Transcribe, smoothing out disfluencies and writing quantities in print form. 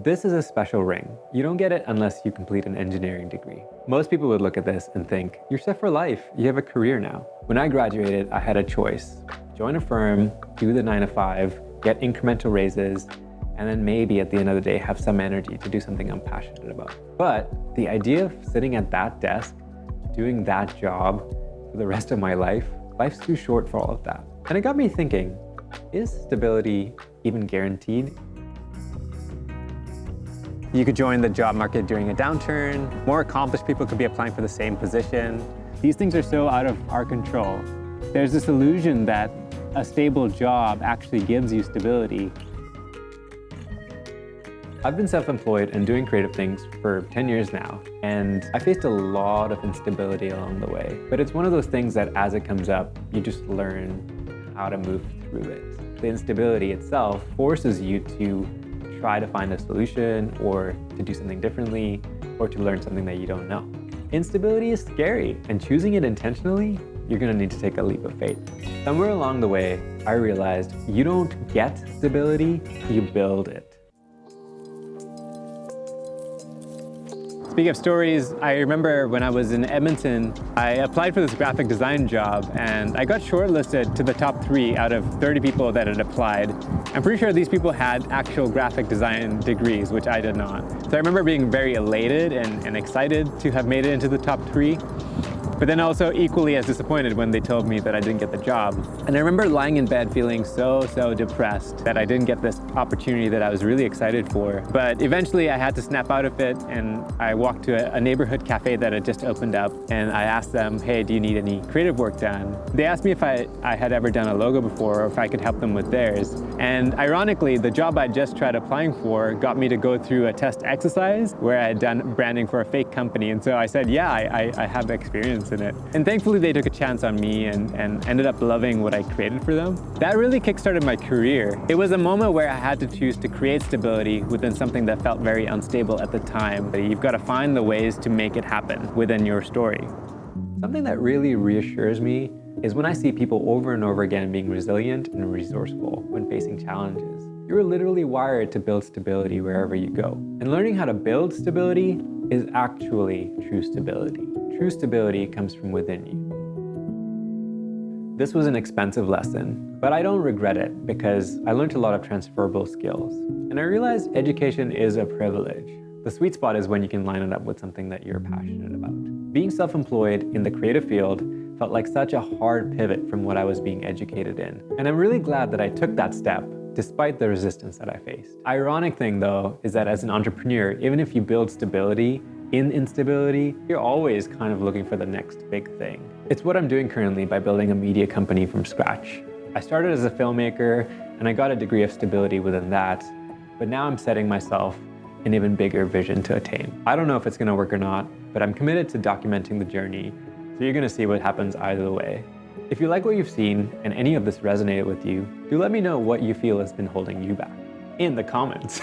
This is a special ring. You don't get it unless you complete an engineering degree. Most people would look at this and think, you're set for life, you have a career now. When I graduated, I had a choice. Join a firm, do the 9 to 5, get incremental raises, and then maybe at the end of the day have some energy to do something I'm passionate about. But the idea of sitting at that desk, doing that job for the rest of my life, life's too short for all of that. And it got me thinking, is stability even guaranteed? You could join the job market during a downturn. More accomplished people could be applying for the same position. These things are so out of our control. There's this illusion that a stable job actually gives you stability. I've been self-employed and doing creative things for 10 years now, and I faced a lot of instability along the way. But it's one of those things that as it comes up, you just learn how to move through it. The instability itself forces you to try to find a solution or to do something differently or to learn something that you don't know. Instability is scary, and choosing it intentionally, you're gonna need to take a leap of faith. Somewhere along the way, I realized you don't get stability, you build it. Speaking of stories, I remember when I was in Edmonton, I applied for this graphic design job and I got shortlisted to the top 3 out of 30 people that had applied. I'm pretty sure these people had actual graphic design degrees, which I did not. So I remember being very elated and excited to have made it into the top 3. But then also equally as disappointed when they told me that I didn't get the job. And I remember lying in bed feeling so depressed that I didn't get this opportunity that I was really excited for. But eventually I had to snap out of it, and I walked to a neighborhood cafe that had just opened up, and I asked them, hey, do you need any creative work done? They asked me if I had ever done a logo before or if I could help them with theirs. And ironically, the job I just tried applying for got me to go through a test exercise where I had done branding for a fake company. And so I said, yeah, I have experience in it. And thankfully they took a chance on me and ended up loving what I created for them. That really kickstarted my career. It was a moment where I had to choose to create stability within something that felt very unstable at the time. You've got to find the ways to make it happen within your story. Something that really reassures me is when I see people over and over again being resilient and resourceful when facing challenges. You're literally wired to build stability wherever you go. And learning how to build stability is actually true stability. True stability comes from within you. This was an expensive lesson, but I don't regret it because I learned a lot of transferable skills. And I realized education is a privilege. The sweet spot is when you can line it up with something that you're passionate about. Being self-employed in the creative field felt like such a hard pivot from what I was being educated in. And I'm really glad that I took that step despite the resistance that I faced. Ironic thing though is that as an entrepreneur, even if you build stability in instability, you're always kind of looking for the next big thing. It's what I'm doing currently by building a media company from scratch. I started as a filmmaker and I got a degree of stability within that, but now I'm setting myself an even bigger vision to attain. I don't know if it's gonna work or not, but I'm committed to documenting the journey, so you're gonna see what happens either way. If you like what you've seen and any of this resonated with you, do let me know what you feel has been holding you back in the comments.